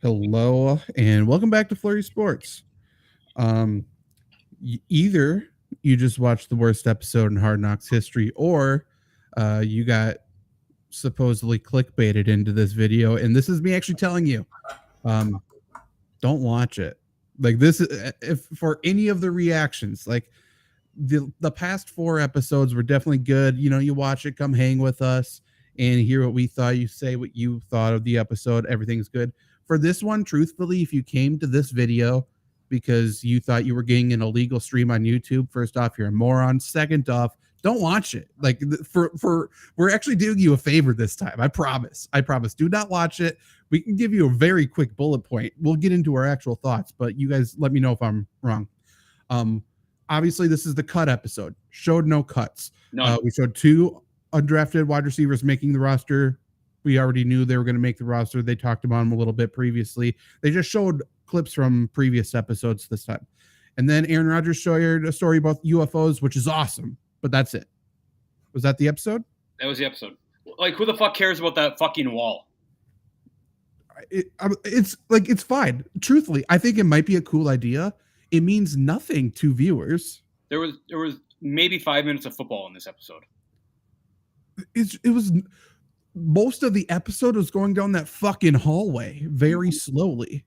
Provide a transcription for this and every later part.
Hello and welcome back to FlurrySports. Either you just watched the worst episode in Hard Knocks history, or you got supposedly clickbaited into this video, and this is me actually telling you, don't watch it. Like this, if for any of the reactions, like the past 4 episodes were definitely good. You know, you watch it, come hang with us, and hear what we thought. You say what you thought of the episode. Everything's good. For this one, truthfully, if you came to this video because you thought you were getting an illegal stream on YouTube, first off, you're a moron. Second off, don't watch it. Like we're actually doing you a favor this time. I promise. Do not watch it. We can give you a very quick bullet point. We'll get into our actual thoughts, but you guys let me know if I'm wrong. Obviously, this is the cut episode. Showed no cuts. No. We showed 2 undrafted wide receivers making the roster. We already knew they were going to make the roster. They talked about them a little bit previously. They just showed clips from previous episodes this time. And then Aaron Rodgers shared a story about UFOs, which is awesome. But that's it. Was that the episode? That was the episode. Like, who the fuck cares about that fucking wall? It's fine. Truthfully, I think it might be a cool idea. It means nothing to viewers. There was maybe 5 minutes of football in this episode. It was most of the episode was going down that fucking hallway very slowly.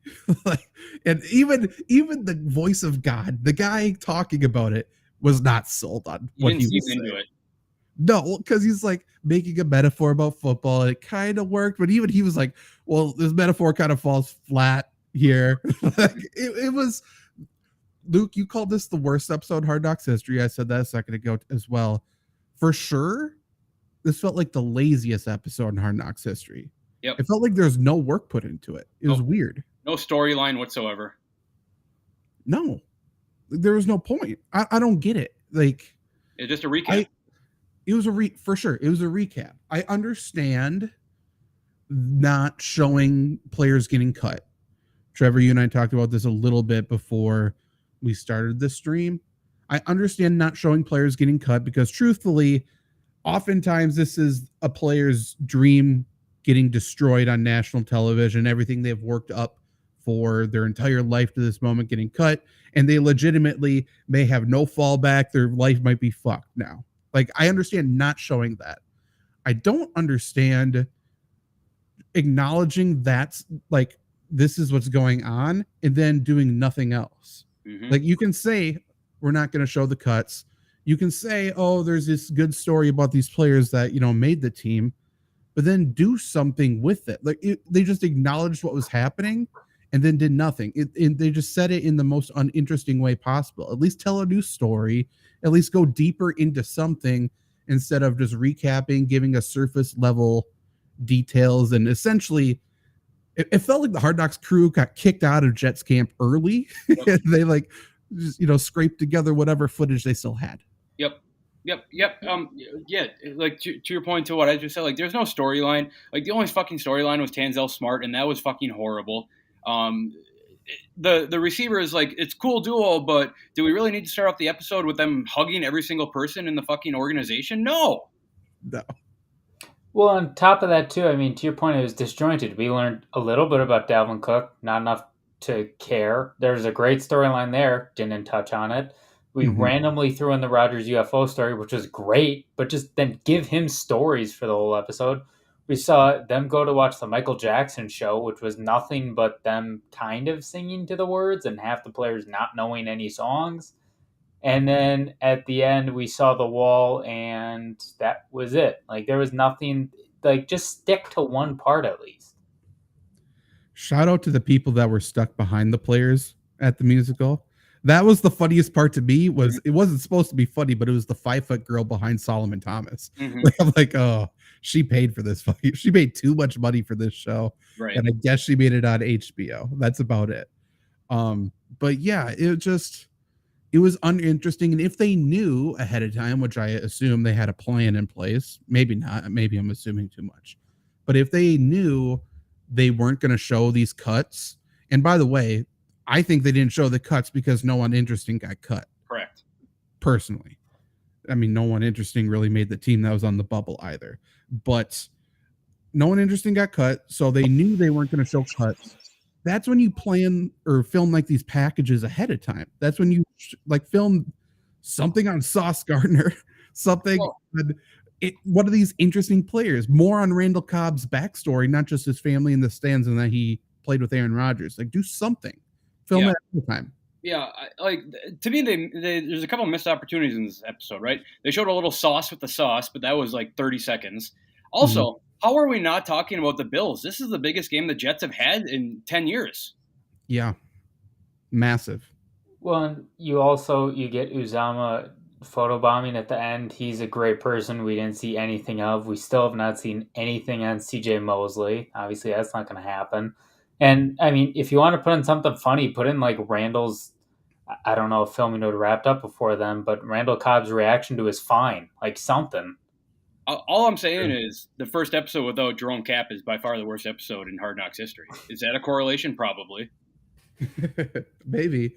And even the voice of God, the guy talking about it, was not sold on what he was saying. Into it. No, because he's like making a metaphor about football, and it kind of worked, but even he was like, well, this metaphor kind of falls flat here. It was, Luke, you called this the worst episode in Hard Knocks history. I said that a second ago as well. For sure, this felt like the laziest episode in Hard Knocks history. Yep. It felt like there's no work put into it. It was weird. No storyline whatsoever. No. There was no point. I don't get it. Like, it's just a recap. It was for sure. It was a recap. I understand not showing players getting cut. Trevor, you and I talked about this a little bit before we started the stream. I understand not showing players getting cut because, truthfully, oftentimes this is a player's dream getting destroyed on national television. Everything they've worked up for their entire life to this moment getting cut, and they legitimately may have no fallback. Their life might be fucked now. Like, I understand not showing that. I don't understand acknowledging that's like, this is what's going on, and then doing nothing else. Mm-hmm. Like, you can say, we're not going to show the cuts. You can say, oh, there's this good story about these players that, you know, made the team, but then do something with it. Like, they just acknowledged what was happening and then did nothing. They just said it in the most uninteresting way possible. At least tell a new story. At least go deeper into something instead of just recapping, giving a surface level details. And essentially, it felt like the Hard Knocks crew got kicked out of Jets camp early. Yep. They like, just, you know, scraped together whatever footage they still had. Yep. Yeah, like to your point to what I just said, like, there's no storyline. Like, the only fucking storyline was Tanzel Smart, and that was fucking horrible. The receiver is like, it's cool duo, but do we really need to start off the episode with them hugging every single person in the fucking organization? No. Well, on top of that too, I mean, to your point, it was disjointed. We learned a little bit about Dalvin Cook, not enough to care. There's a great storyline there, didn't touch on it. We randomly threw in the Rodgers UFO story, which was great, but just then give him stories for the whole episode. We saw them go to watch the Michael Jackson show, which was nothing but them kind of singing to the words and half the players not knowing any songs. And then at the end, we saw the wall, and that was it. Like, there was nothing, like, just stick to one part at least. Shout out to the people that were stuck behind the players at the musical. That was the funniest part to me. It wasn't supposed to be funny, but it was the 5-foot girl behind Solomon Thomas. Mm-hmm. I'm like, oh, she paid for this. She paid too much money for this show. Right. And I guess she made it on HBO. That's about it. But yeah, it was uninteresting. And if they knew ahead of time, which I assume they had a plan in place, maybe not, maybe I'm assuming too much, but if they knew they weren't going to show these cuts, and by the way, I think they didn't show the cuts because no one interesting got cut. Correct. Personally. I mean, no one interesting really made the team that was on the bubble either. But no one interesting got cut, so they knew they weren't going to show cuts. That's when you plan or film like these packages ahead of time. That's when you like film something on Sauce Gardner, something Well, on one of these interesting players, more on Randall Cobb's backstory, not just his family in the stands and that he played with Aaron Rodgers. Like, do something, film yeah. it ahead of time. Yeah, to me, there's a couple of missed opportunities in this episode, right? They showed a little sauce with the sauce, but that was like 30 seconds. Also, how are we not talking about the Bills? This is the biggest game the Jets have had in 10 years. Yeah, massive. Well, and you get Uzama photobombing at the end. He's a great person. We didn't see anything of. We still have not seen anything on CJ Mosley. Obviously, that's not going to happen. And I mean, if you want to put in something funny, put in like Randall's. I don't know if filming would have wrapped up before then, but Randall Cobb's reaction to his fine, like something. All I'm saying is the first episode without Jerome Cap is by far the worst episode in Hard Knocks history. Is that a correlation? Probably. Maybe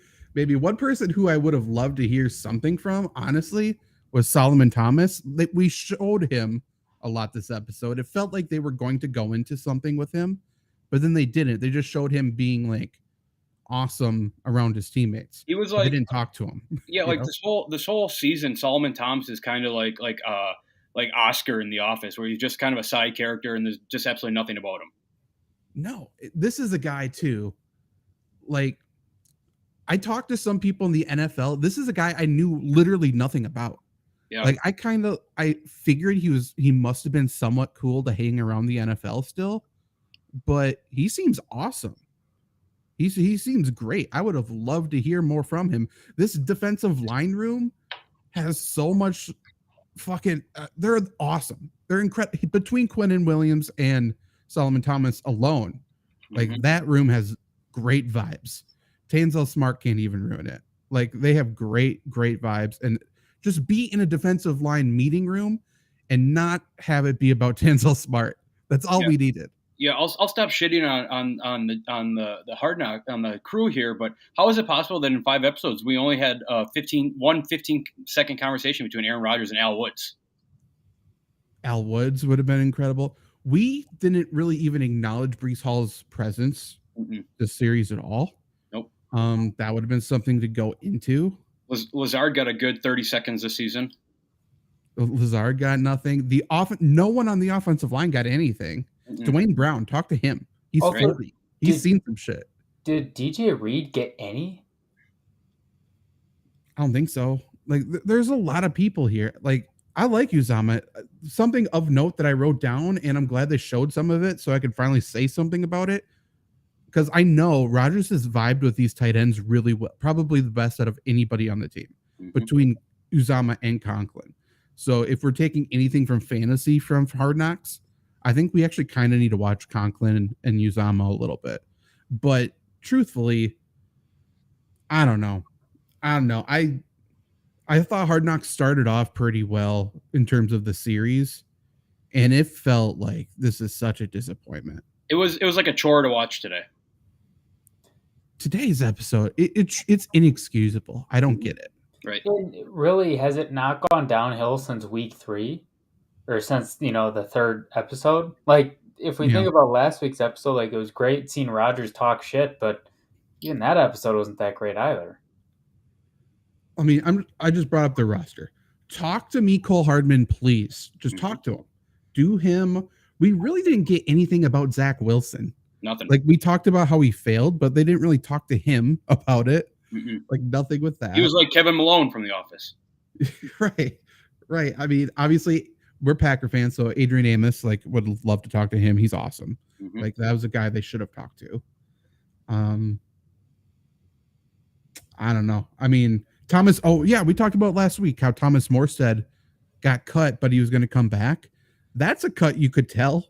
one person who I would have loved to hear something from, honestly, was Solomon Thomas. We showed him a lot this episode. It felt like they were going to go into something with him, but then they didn't. They just showed him being like awesome around his teammates. He was like, they didn't talk to him. Yeah, like this whole season, Solomon Thomas is kind of like Oscar in The Office, where he's just kind of a side character and there's just absolutely nothing about him. No, this is a guy too. Like, I talked to some people in the NFL. This is a guy I knew literally nothing about. Yeah. Like, I figured he must have been somewhat cool to hang around the NFL still, but he seems awesome. He seems great. I would have loved to hear more from him. This defensive line room has so much fucking. They're awesome. They're incredible. Between Quinnen Williams and Solomon Thomas alone, like that room has great vibes. Tanzel Smart can't even ruin it. Like, they have great vibes, and just be in a defensive line meeting room and not have it be about Tanzel Smart. That's all we needed. Yeah, I'll stop shitting on the Hard Knock on the crew here, but how is it possible that in 5 episodes we only had 15-second conversation between Aaron Rodgers and Al Woods? Al Woods would have been incredible. We didn't really even acknowledge Breece Hall's presence this series at all. Nope. That would have been something to go into. Lazard got a good 30 seconds this season. Lazard got nothing. No one on the offensive line got anything. Dwayne Brown, talk to him. He's 40. He's seen some shit. Did DJ Reed get any? I don't think so. Like, there's a lot of people here. Like, I like Uzama. Something of note that I wrote down, and I'm glad they showed some of it so I could finally say something about it. Because I know Rodgers has vibed with these tight ends really well, probably the best out of anybody on the team between Uzama and Conklin. So if we're taking anything from fantasy from Hard Knocks, I think we actually kind of need to watch Conklin and Uzama a little bit. But truthfully, I don't know. I thought Hard Knocks started off pretty well in terms of the series, and it felt like this is such a disappointment. It was like a chore to watch today. Today's episode, it's inexcusable. I don't get it. Right. And really, has it not gone downhill since week 3? Or since, the 3rd episode? Like, if we think about last week's episode, like, it was great seeing Rodgers talk shit, but even that episode wasn't that great either. I mean, I just brought up the roster. Talk to Mecole Hardman, please. Just talk to him. Do him. We really didn't get anything about Zach Wilson. Nothing. Like, we talked about how he failed, but they didn't really talk to him about it. Like, nothing with that. He was like Kevin Malone from The Office. Right. I mean, obviously, we're Packer fans, so Adrian Amos, like, would love to talk to him. He's awesome. Like, that was a guy they should have talked to. I don't know. I mean, Thomas. Oh yeah, we talked about last week how Thomas Morstead got cut, but he was going to come back. That's a cut you could tell.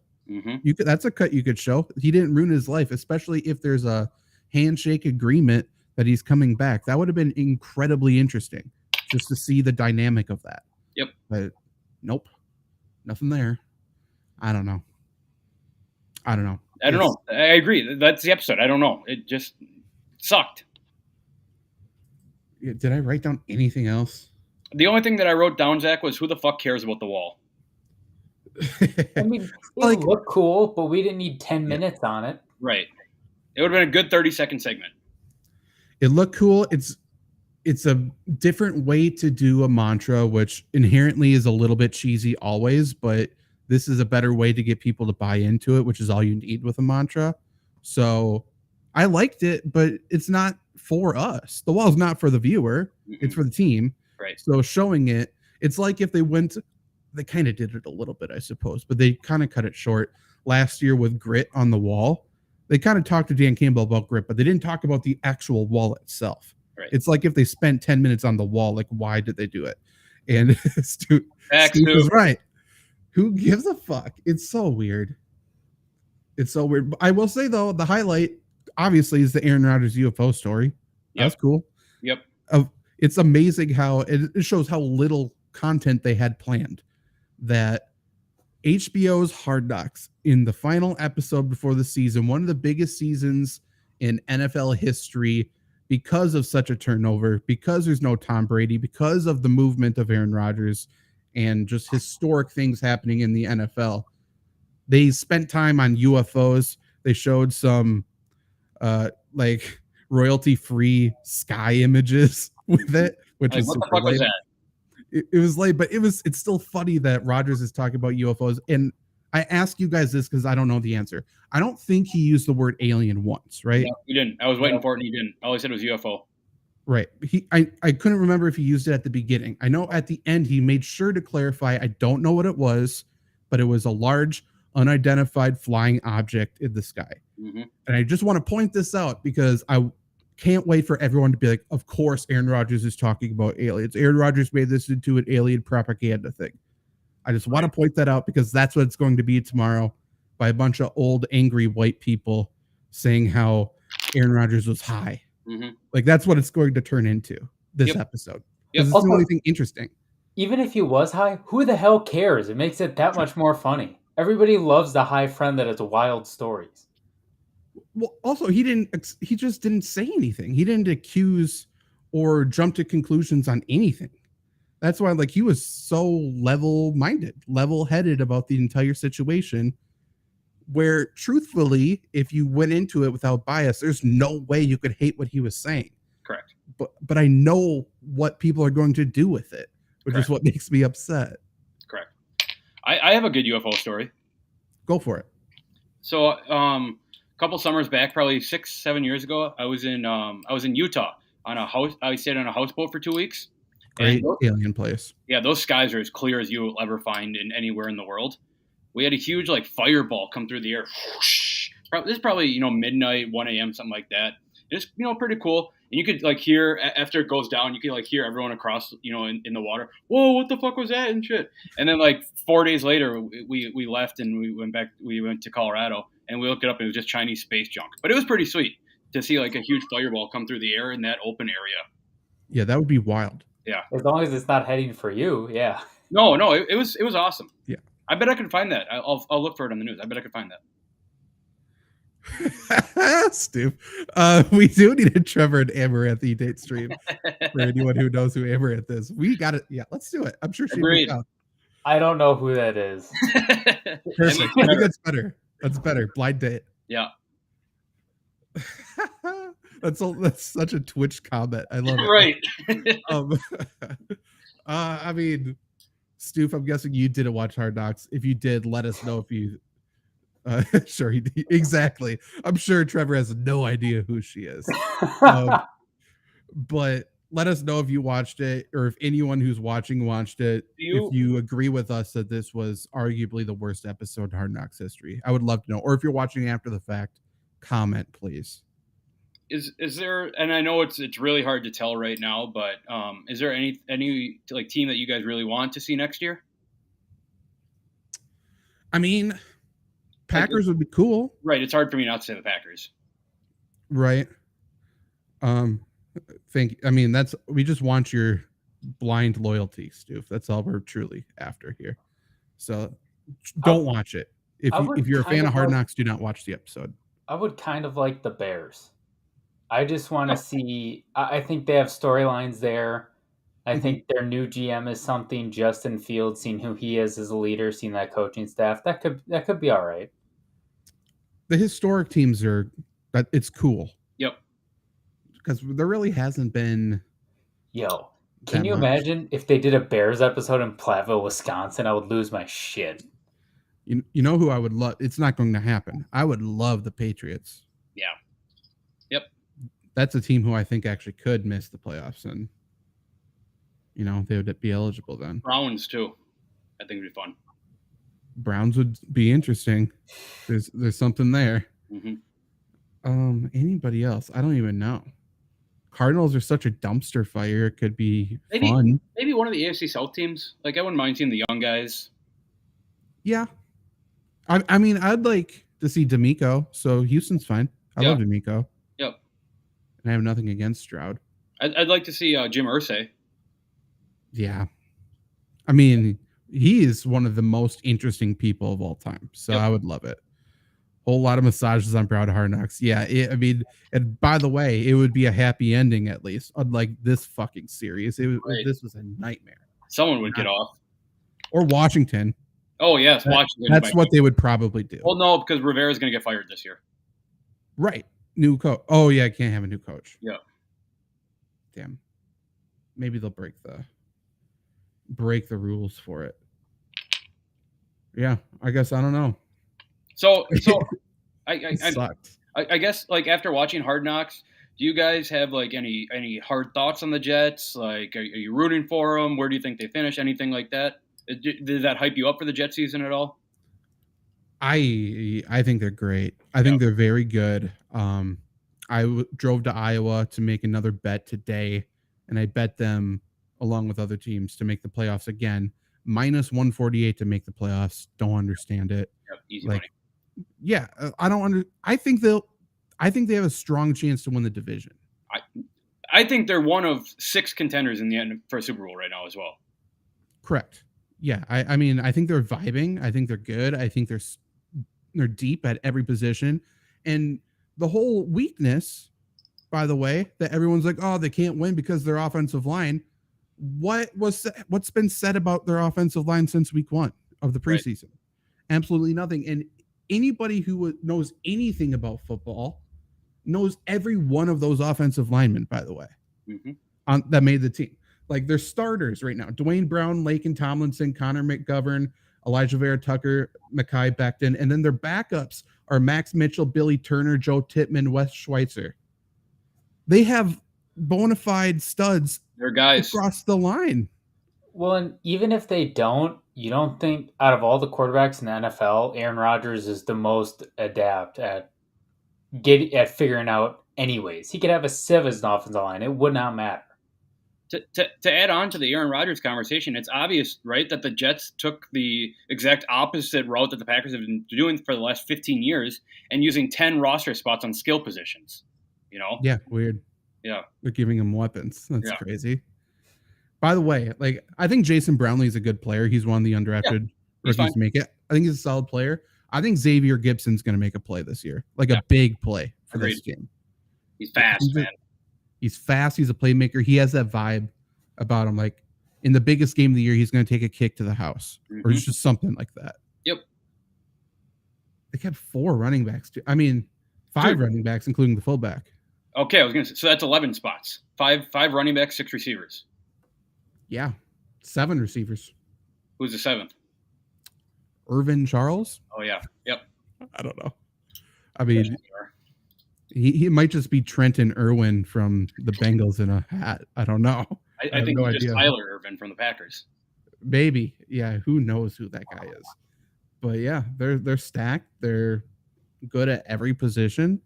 That's a cut you could show. He didn't ruin his life, especially if there's a handshake agreement that he's coming back. That would have been incredibly interesting just to see the dynamic of that. Yep. But nope, nothing there. I don't know. I agree. That's the episode. I don't know. It just sucked. Did I write down anything else? The only thing that I wrote down, Zach, was who the fuck cares about the wall? I mean, it looked cool, but we didn't need 10 minutes on it. Right. It would have been a good 30-second segment. It looked cool. It's a different way to do a mantra, which inherently is a little bit cheesy always, but this is a better way to get people to buy into it, which is all you need with a mantra. So I liked it, but it's not for us. The wall's not for the viewer. It's for the team. Right. So showing it, it's like if they kind of did it a little bit, I suppose, but they kind of cut it short last year with Grit on the wall. They kind of talked to Dan Campbell about Grit, but they didn't talk about the actual wall itself. Right. It's like if they spent 10 minutes on the wall, like, why did they do it? And Stu was right. Who gives a fuck? It's so weird. It's so weird. I will say, though, the highlight, obviously, is the Aaron Rodgers UFO story. Yep. That's cool. Yep. It's amazing how it shows how little content they had planned. That HBO's Hard Knocks, in the final episode before the season, one of the biggest seasons in NFL history, because of such a turnover, because there's no Tom Brady, because of the movement of Aaron Rodgers, and just historic things happening in the NFL. They spent time on UFOs. They showed some like royalty-free sky images with it, which is what the super fuck was lame. that? It was late, but it's still funny that Rodgers is talking about UFOs. And I ask you guys this because I don't know the answer. I don't think he used the word alien once, right? No, he didn't. I was waiting for it and he didn't. All he said was UFO. Right. I couldn't remember if he used it at the beginning. I know at the end he made sure to clarify, I don't know what it was, but it was a large, unidentified flying object in the sky. Mm-hmm. And I just want to point this out because I can't wait for everyone to be like, of course, Aaron Rodgers is talking about aliens. Aaron Rodgers made this into an alien propaganda thing. I just want to point that out because that's what it's going to be tomorrow by a bunch of old, angry white people saying how Aaron Rodgers was high. Mm-hmm. Like, that's what it's going to turn into this episode. Because it's the only thing interesting. Even if he was high, who the hell cares? It makes it that much more funny. Everybody loves the high friend that has wild stories. Well, also, he just didn't say anything. He didn't accuse or jump to conclusions on anything. That's why, like, he was so level-minded, level-headed about the entire situation, where truthfully, if you went into it without bias, there's no way you could hate what he was saying. Correct. But I know what people are going to do with it, which Correct. is what makes me upset. Correct. I have a good UFO story. Go for it. So, a couple summers back, probably 6-7 years ago, I was in Utah on a house. I stayed on a houseboat for 2 weeks. Great alien place. Yeah, those skies are as clear as you will ever find in anywhere in the world. We had a huge like fireball come through the air. Whoosh. This is probably midnight, 1 a.m., something like that. It's pretty cool. And you could like hear after it goes down, you could like hear everyone across in the water. Whoa, what the fuck was that and shit? And then like 4 days later, we left and we went back. We went to Colorado and we looked it up and it was just Chinese space junk. But it was pretty sweet to see like a huge fireball come through the air in that open area. Yeah, that would be wild. Yeah, as long as it's not heading for you. Yeah. No, it was awesome. Yeah, I bet I can find that. I'll look for it on the news. I bet I can find that. Stu, we do need a Trevor and Amaranth date stream for anyone who knows who Amaranth is. We got it. Yeah, let's do it. I'm sure she'd be out. I don't know who that is. Perfect. I think that's better. That's better. Blind date. Yeah. That's such a Twitch comment. I love it. Right. I mean, Stoof, I'm guessing you didn't watch Hard Knocks. If you did, let us know. If you sure he did. Exactly. I'm sure Trevor has no idea who she is. But let us know if you watched it or if anyone who's watching watched it. If you agree with us that this was arguably the worst episode in Hard Knocks history, I would love to know. Or if you're watching after the fact, comment, please. Is there, and I know it's really hard to tell right now, but is there any like team that you guys really want to see next year? I mean, Packers would be cool. Right. It's hard for me not to say the Packers. Right. We just want your blind loyalty, Stoof. That's all we're truly after here. So don't watch it. If you're a fan of Hard Knocks, do not watch the episode. I would kind of like the Bears. I just want to see. I think they have storylines there. I think their new GM is something. Justin Fields, seeing who he is as a leader, seeing that coaching staff, that could be all right. The historic teams are That it's cool. Yep. Because there really hasn't been. Yo, can that you much. imagine if they did a Bears episode in Platteville, Wisconsin? I would lose my shit. You know who I would love? It's not going to happen. I would love the Patriots. Yeah. Yep. That's a team who I think actually could miss the playoffs, and they would be eligible then. Browns too. I think it'd be fun. Browns would be interesting. There's something there. Mm-hmm. Anybody else? I don't even know. Cardinals are such a dumpster fire. It could be maybe, fun. Maybe one of the AFC South teams. Like, I wouldn't mind seeing the young guys. Yeah. I mean, I'd like to see D'Amico. So Houston's fine. I love D'Amico. Yep. And I have nothing against Stroud. I'd like to see Jim Irsay. Yeah. I mean, he is one of the most interesting people of all time. So I would love it. Whole lot of massages on Proud Hard Knocks. Yeah. And by the way, it would be a happy ending at least. Unlike this fucking series. This was a nightmare. Someone would get off. Or Washington. Oh, yes. Washington. That's what they would probably do. Well, no, because Rivera's going to get fired this year. Right. New coach. Oh, yeah. I can't have a new coach. Yeah. Damn. Maybe they'll break the rules for it. Yeah. I guess I don't know. So I guess, like, after watching Hard Knocks, do you guys have like any hard thoughts on the Jets? Like, are you rooting for them? Where do you think they finish? Anything like that? Did that hype you up for the Jet season at all? I think they're great. I think they're very good. I drove to Iowa to make another bet today, and I bet them along with other teams to make the playoffs again. Minus 148 to make the playoffs. Don't understand it. Yep, easy money. Yeah, I think they have a strong chance to win the division. I think they're one of 6 contenders in the end for a Super Bowl right now as well. Correct. Yeah, I mean, I think they're vibing. I think they're good. I think they're deep at every position. And the whole weakness, by the way, that everyone's like, oh, they can't win because their offensive line. What's been said about their offensive line since week 1 of the preseason? Right. Absolutely nothing. And anybody who knows anything about football knows every one of those offensive linemen, by the way, that made the team. Like, they're starters right now. Dwayne Brown, Laken Tomlinson, Connor McGovern, Elijah Vera Tucker, Mekhi Becton. And then their backups are Max Mitchell, Billy Turner, Joe Tippmann, Wes Schweitzer. They have bona fide studs. They're guys across the line. Well, and even if they don't, you don't think out of all the quarterbacks in the NFL, Aaron Rodgers is the most adept at figuring out anyways. He could have a sieve as an offensive line. It would not matter. To add on to the Aaron Rodgers conversation, it's obvious, right, that the Jets took the exact opposite route that the Packers have been doing for the last 15 years and using 10 roster spots on skill positions. Yeah, weird. Yeah. They're giving him weapons. That's crazy. By the way, like, I think Jason Brownlee is a good player. He's one of the undrafted rookies to make it. I think he's a solid player. I think Xavier Gibson's going to make a play this year, like a big play for this game. He's fast, man. He's fast. He's a playmaker. He has that vibe about him. Like, in the biggest game of the year, he's going to take a kick to the house or just something like that. Yep. They kept 4 running backs too. I mean, 5 running backs, including the fullback. Okay, I was going to say, so that's 11 spots. 5 running backs, 6 receivers. Yeah, 7 receivers. Who's the 7th? Irvin Charles. Oh yeah, yep. I don't know. I mean, he might just be Trenton Irwin from the Bengals in a hat. I don't know. I think he's just Tyler Irvin from the Packers. Maybe, yeah. Who knows who that guy is? But yeah, they're stacked. They're good at every position,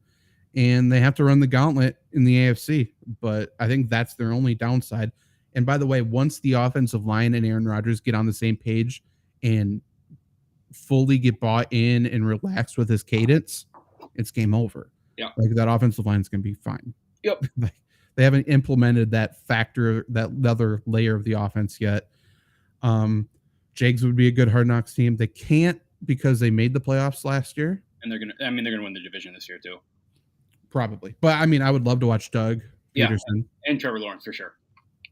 and they have to run the gauntlet in the AFC. But I think that's their only downside. And by the way, once the offensive line and Aaron Rodgers get on the same page and fully get bought in and relaxed with his cadence, it's game over. Yeah. Like, that offensive line is going to be fine. Yep. They haven't implemented that other layer of the offense yet. Jags would be a good Hard Knocks team. They can't because they made the playoffs last year. And they're going to win the division this year too. Probably. But I mean, I would love to watch Doug Peterson. And Trevor Lawrence for sure.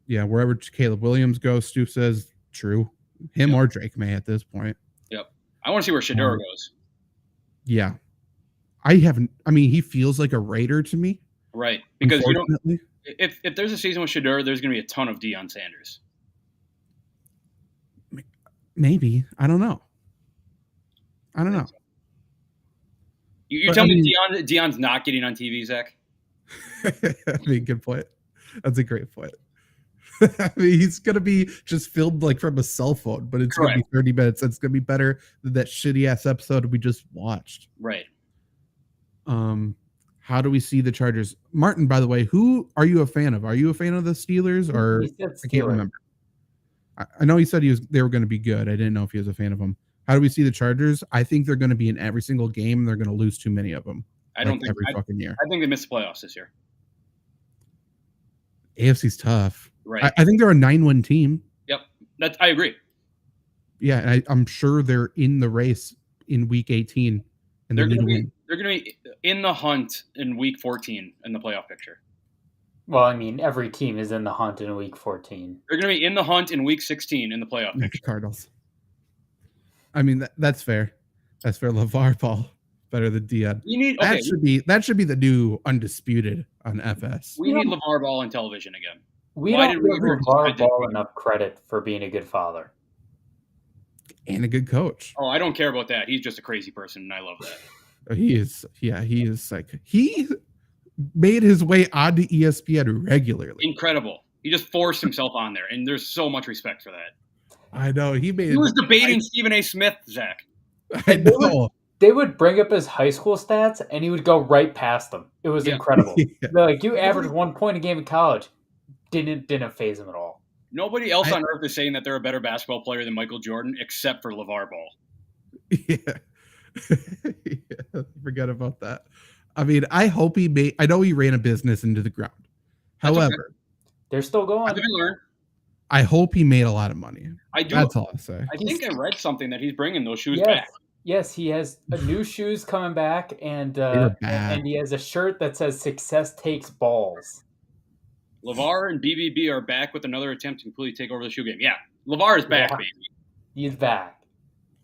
Yeah, wherever Caleb Williams goes, Stu says true. Him or Drake May at this point. Yep. I want to see where Shedeur goes. Yeah. I haven't. I mean, he feels like a Raider to me. Right, because unfortunately, if there's a season with Shedeur, there's going to be a ton of Deion Sanders. maybe I don't know. You're telling me Deion's not getting on TV, Zach? I mean, good point. That's a great point. I mean, he's gonna be just filmed like from a cell phone, but it's gonna be 30 minutes. It's gonna be better than that shitty ass episode we just watched. Right. How do we see the Chargers? Martin, by the way, who are you a fan of? Are you a fan of the Steelers or I can't remember. I know he said they were going to be good. I didn't know if he was a fan of them. How do we see the Chargers? I think they're going to be in every single game. And they're going to lose too many of them. I don't think every fucking year. I think they missed the playoffs this year. AFC's tough. Right. I think they're a 9-win team. Yep. I agree. Yeah, and I'm sure they're in the race in week 18. And they're going to be in the hunt in week 14 in the playoff picture. Well, I mean, every team is in the hunt in week 14. They're going to be in the hunt in week 16 in the playoff picture. Cardinals. I mean, that's fair. That's fair. LeVar Ball better than Deion. That should be the new undisputed on FS. We need LeVar Ball on television again. We don't give LeVar Ball enough credit for being a good father. And a good coach. Oh, I don't care about that. He's just a crazy person, and I love that. He is. Yeah, he is like he made his way onto ESPN regularly. Incredible. He just forced himself on there, and there's so much respect for that. I know. He was debating Stephen A. Smith, Zach. I know. They would bring up his high school stats, and he would go right past them. It was incredible. Yeah. They're like, you averaged 1 point a game in college. Didn't faze him at all. Nobody else on earth is saying that they're a better basketball player than Michael Jordan, except for LeVar Ball. Yeah. Forget about that. I mean, I hope I know he ran a business into the ground. However, they're still going. I hope he made a lot of money. I do. That's all I say. I think I read something that he's bringing those shoes back. Yes, he has new shoes coming back, and he has a shirt that says "Success takes balls." LeVar and BBB are back with another attempt to completely take over the shoe game. Yeah, LeVar is back, baby. He's back.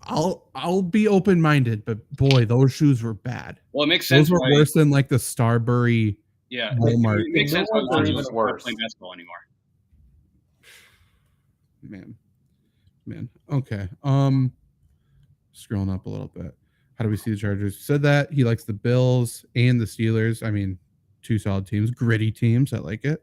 I'll be open-minded, but boy, those shoes were bad. Well, it makes sense. Those were worse than like the Starbury. Yeah, Walmart. It makes sense why they're even worse. Playing basketball anymore. Man. Okay. Scrolling up a little bit. How do we see the Chargers? Said that he likes the Bills and the Steelers. I mean, two solid teams, gritty teams. I like it.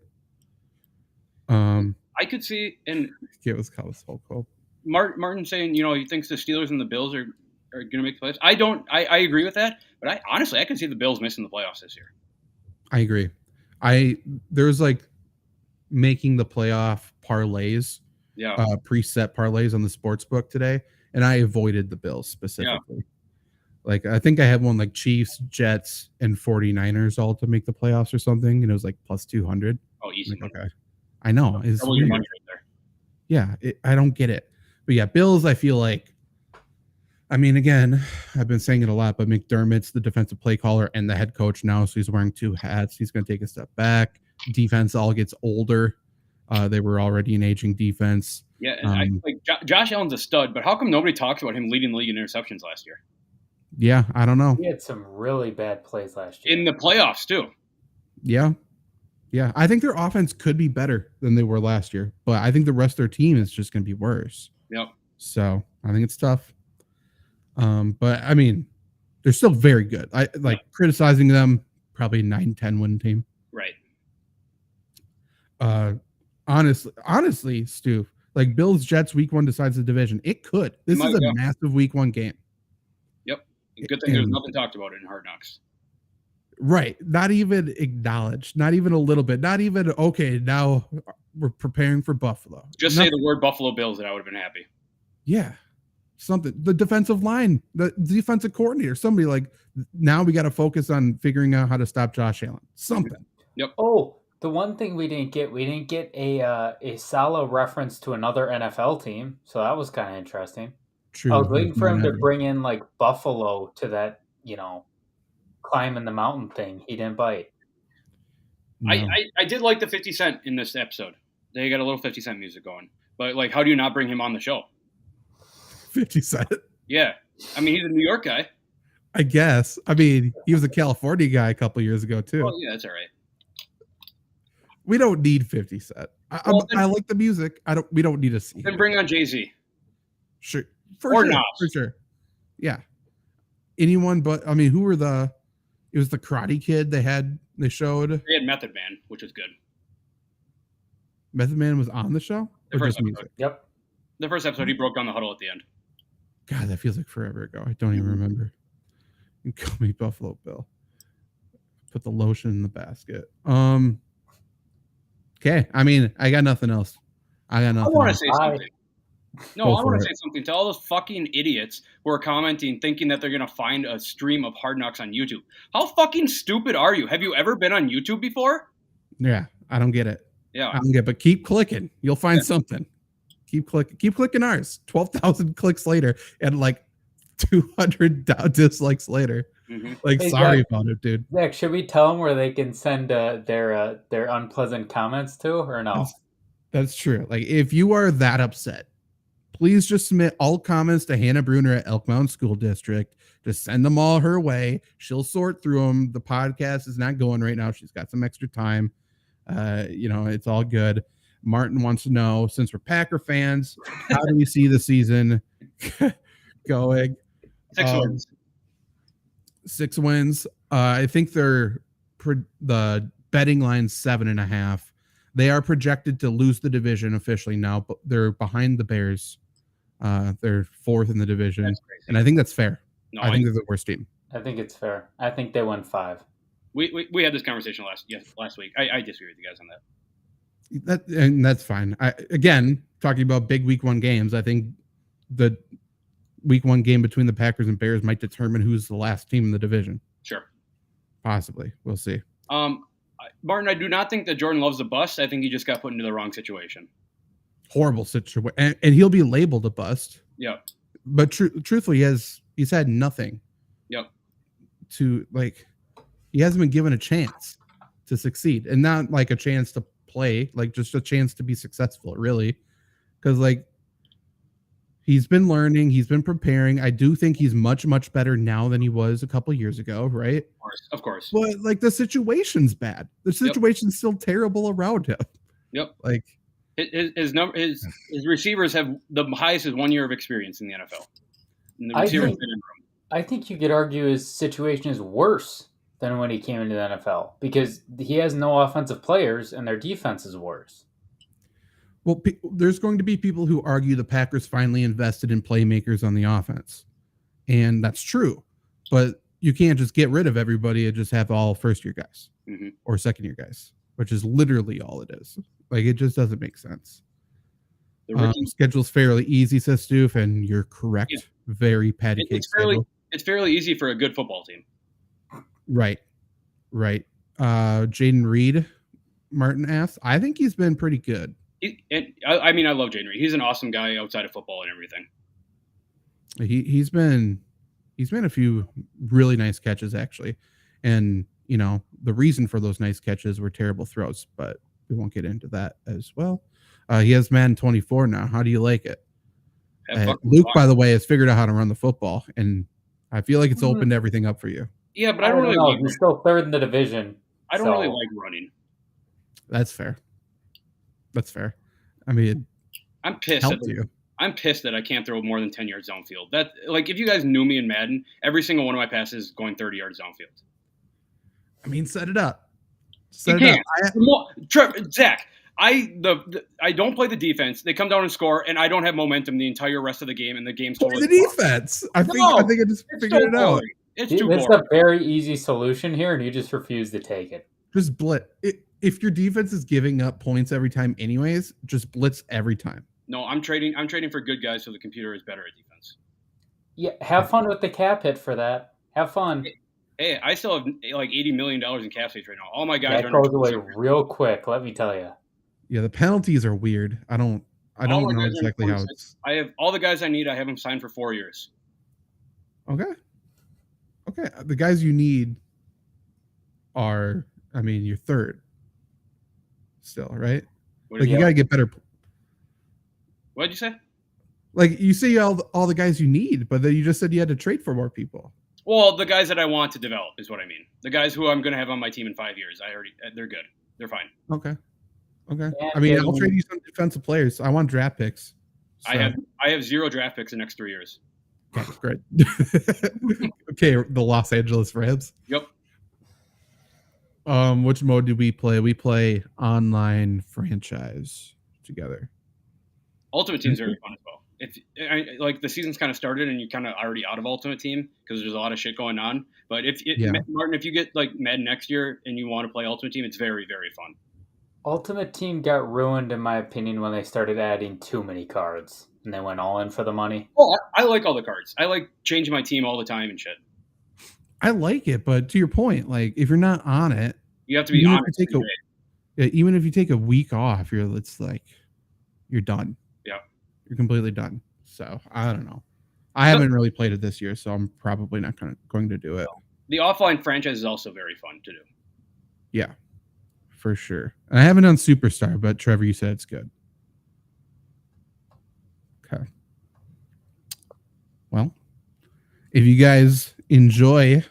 I could see, and it was kind of so cool. Martin saying, he thinks the Steelers and the Bills are going to make the playoffs. I agree with that, but I can see the Bills missing the playoffs this year. I agree. There's like making the playoff parlays, preset parlays on the sports book today, and I avoided the Bills specifically. Yeah. Like I think I had one like Chiefs, Jets, and 49ers all to make the playoffs or something, and it was like plus 200. Oh, easy. Like, okay. I know. It's your money right there. Yeah, I don't get it. But yeah, Bills, I feel like, I mean, again, I've been saying it a lot, but McDermott's the defensive play caller and the head coach now, so he's wearing two hats. He's going to take a step back. Defense all gets older. They were already an aging defense. Yeah, and Josh Allen's a stud, but how come nobody talks about him leading the league in interceptions last year? Yeah, I don't know. He had some really bad plays last year. In the playoffs, too. Yeah. Yeah, I think their offense could be better than they were last year, but I think the rest of their team is just going to be worse. Yep. So I think it's tough. But I mean, they're still very good. I like criticizing them, probably 9-10 win team. Right. Honestly, Stu, like Bills Jets week 1 decides the division. It could. This is a massive week 1 game. Yep. Good thing there's nothing talked about it in Hard Knocks. Right. Not even acknowledged. Not even a little bit. Not even, okay, now we're preparing for Buffalo. Just say the word Buffalo Bills and I would have been happy. Yeah. Something. The defensive line, the defensive coordinator, somebody like, now we got to focus on figuring out how to stop Josh Allen. Something. Yep. Oh, the one thing we didn't get a Salah reference to another NFL team. So that was kind of interesting. True. I was waiting for him to bring in like Buffalo to that, climbing the mountain thing. He didn't bite. No. I did like the 50 Cent in this episode. They got a little 50 Cent music going. But like, how do you not bring him on the show? 50 Cent? Yeah. I mean, he's a New York guy. I guess. I mean, he was a California guy a couple years ago too. Oh yeah, that's all right. We don't need 50 Cent. I like the music. We don't need to see. Then bring on Jay-Z. Sure, or sure, Nas. for sure. Yeah, anyone but. I mean, who were the? It was the Karate Kid they showed. They had Method Man, which was good. Method Man was on the show? The Or first just music? episode. Yep. The first episode, he broke down the huddle at the end. God, that feels like forever ago. I don't even remember. You call me Buffalo Bill. Put the lotion in the basket. Okay. I mean, I got nothing else. I want to say something. No, Go I want for to it. say something to all those fucking idiots who are commenting thinking that they're going to find a stream of Hard Knocks on YouTube. How fucking stupid are you? Have you ever been on YouTube before? Yeah, I don't get it. Yeah. I don't get it, but keep clicking. You'll find something. Keep clicking ours. 12,000 clicks later and like 200 dislikes later. Mm-hmm. Like, Hey, sorry Zach, about it, dude. Zach, should we tell them where they can send their unpleasant comments to, or no? That's true. Like, if you are that upset, please just submit all comments to Hannah Bruner at Elk Mountain School District. Just send them all her way. She'll sort through them. The podcast is not going right now. She's got some extra time. It's all good. Martin wants to know, since we're Packer fans, how do we see the season going? 6 wins. 6 wins. I think the betting line's 7.5. They are projected to lose the division officially now, but they're behind the Bears. They're 4th in the division, and I think that's fair. No, I think they're the worst team. I think it's fair. I think they won 5. We had this conversation last week. I disagree with you guys on that. And that's fine. Again, talking about big week 1 games, I think the week 1 game between the Packers and Bears might determine who's the last team in the division. Sure. Possibly. We'll see. Martin, I do not think that Jordan Love's a bust. I think he just got put into the wrong situation. Horrible situation. And he'll be labeled a bust. Yeah. But truthfully, he's had nothing. Yep. He hasn't been given a chance to succeed, and not like a chance to play, like just a chance to be successful, really. Because he's been learning, he's been preparing. I do think he's much, much better now than he was a couple years ago, right? Of course. But the situation's bad. The situation's still terrible around him. Yep. His his receivers have the highest is 1 year of experience in the NFL. And the I think you could argue his situation is worse than when he came into the NFL because he has no offensive players and their defense is worse. Well, there's going to be people who argue the Packers finally invested in playmakers on the offense. And that's true. But you can't just get rid of everybody and just have all first-year guys or second-year guys, which is literally all it is. It just doesn't make sense. The schedule's fairly easy, says Stoof, and you're correct. Yeah. Very patty cake schedule. It's fairly easy for a good football team. Right. Jaden Reed, Martin asks. I think he's been pretty good. I love Jaden Reed. He's an awesome guy outside of football and everything. He's been a few really nice catches, actually. And, the reason for those nice catches were terrible throws, but we won't get into that as well. He has Madden 24 now. How do you like it? Luke, by the way, has figured out how to run the football, and I feel like it's opened everything up for you. Yeah, but I don't really know. He's still 3rd in the division. I don't really like running. That's fair. I mean, I'm pissed. I'm pissed that I can't throw more than 10 yards downfield. That if you guys knew me in Madden, every single one of my passes is going 30 yards downfield. I mean, set it up. Zach, I don't play the defense. They come down and score, and I don't have momentum the entire rest of the game, and the game's totally the defense. I think I just figured it out. It's a very easy solution here, and you just refuse to take it. Just blitz. If your defense is giving up points every time, anyways, just blitz every time. No, I'm trading for good guys, so the computer is better at defense. Yeah, have fun with the cap hit for that. Have fun. Hey, I still have like $80 million in cap space right now. All my guys that goes away real quick. Let me tell you. Yeah, the penalties are weird. I don't know exactly how it's. I have all the guys I need. I have them signed for 4 years. Okay. The guys you need are, you're 3rd still, right? You got to get better. What did you say? You say all the guys you need, but then you just said you had to trade for more people. Well, the guys that I want to develop is what I mean. The guys who I'm going to have on my team in 5 years, they're good. They're fine. Okay. And I mean, I'll trade you some defensive players. I want draft picks. So. I have 0 draft picks in the next 3 years. Okay, great. Okay, the Los Angeles Rams. Yep. Which mode do we play? We play online franchise together. Ultimate Team's very fun as well. Like the season's kind of started and you're kind of already out of Ultimate Team because there's a lot of shit going on. But Martin, if you get like Madden next year and you want to play Ultimate Team, it's very, very fun. Ultimate Team got ruined, in my opinion, when they started adding too many cards and they went all in for the money. Oh, I like all the cards. I like changing my team all the time and shit. I like it, but to your point, like if you're not on it, you have to be honest. Even if you take a week off, you're done. Yeah, you're completely done. So I don't know. I haven't really played it this year, so I'm probably not going to do it. The offline franchise is also very fun to do. Yeah, for sure. I haven't done Superstar, but Trevor, you said it's good. Okay. Well, if you guys enjoy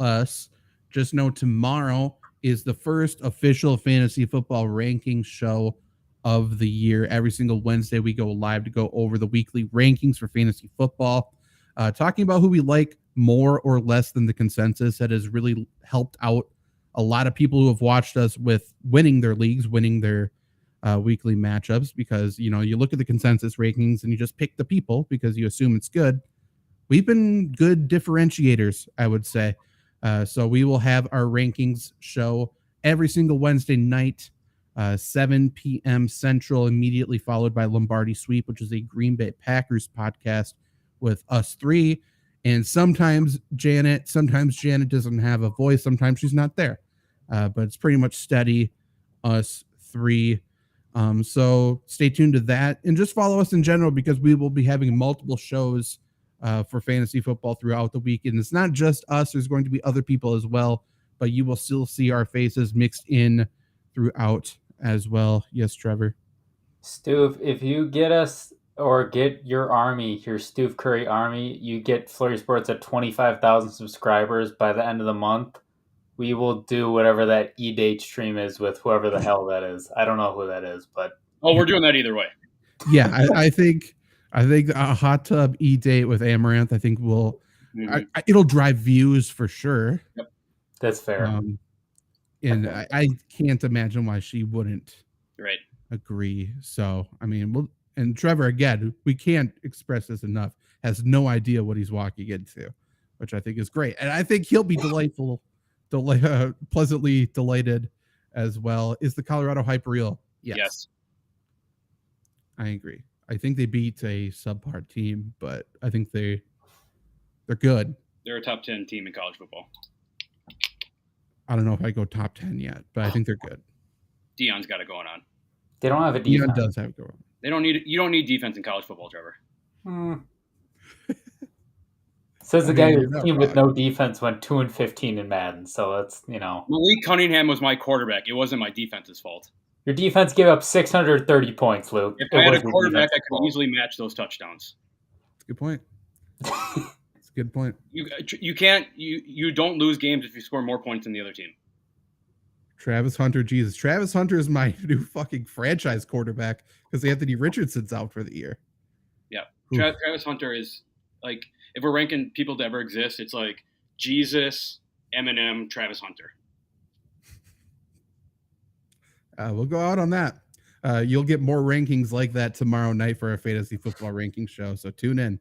us, just know tomorrow is the first official fantasy football ranking show of the year. Every single Wednesday we go live to go over the weekly rankings for fantasy football, talking about who we like more or less than the consensus. That has really helped out a lot of people who have watched us with winning their leagues, winning their weekly matchups, because you look at the consensus rankings and you just pick the people because you assume it's good. We've been good differentiators, I would say. So we will have our rankings show every single Wednesday night, 7 p.m. Central, immediately followed by Lombardi Sweep, which is a Green Bay Packers podcast with us three. And sometimes Janet doesn't have a voice. Sometimes she's not there. But it's pretty much steady, us three. So stay tuned to that. And just follow us in general, because we will be having multiple shows for fantasy football throughout the week. And it's not just us. There's going to be other people as well. But you will still see our faces mixed in throughout as well. Yes, Trevor? Stu, if you get us or get your army, your Steve Curry army, you get FlurrySports at 25,000 subscribers by the end of the month, we will do whatever that E-Date stream is with whoever the hell that is. I don't know who that is, but... Oh, we're doing that either way. Yeah, I think a hot tub E-Date with Amaranth, I think will... Mm-hmm. It'll drive views for sure. Yep. That's fair. And I can't imagine why she wouldn't agree. So, I mean, and Trevor, again, we can't express this enough, has no idea what he's walking into, which I think is great. And I think he'll be pleasantly delighted as well. Is the Colorado hype real? Yes. I agree. I think they beat a subpar team, but I think they're good. They're a top 10 team in college football. I don't know if I go top 10 yet, but I think they're good. Deion's got it going on. They don't have a defense. Deion does have it going on. You don't need defense in college football, Trevor. Says the guy whose team with no defense went 2-15 in Madden. So that's, Malik Cunningham was my quarterback. It wasn't my defense's fault. Your defense gave up 630 points, Luke. If I had a quarterback, I could easily match those touchdowns. That's a good point. That's a good point. You don't lose games if you score more points than the other team. Travis Hunter, Jesus. Travis Hunter is my new fucking franchise quarterback because Anthony Richardson's out for the year. Yeah. Travis Hunter is like, if we're ranking people to ever exist, it's like Jesus, Eminem, Travis Hunter. We'll go out on that. You'll get more rankings like that tomorrow night for our fantasy football ranking show. So tune in.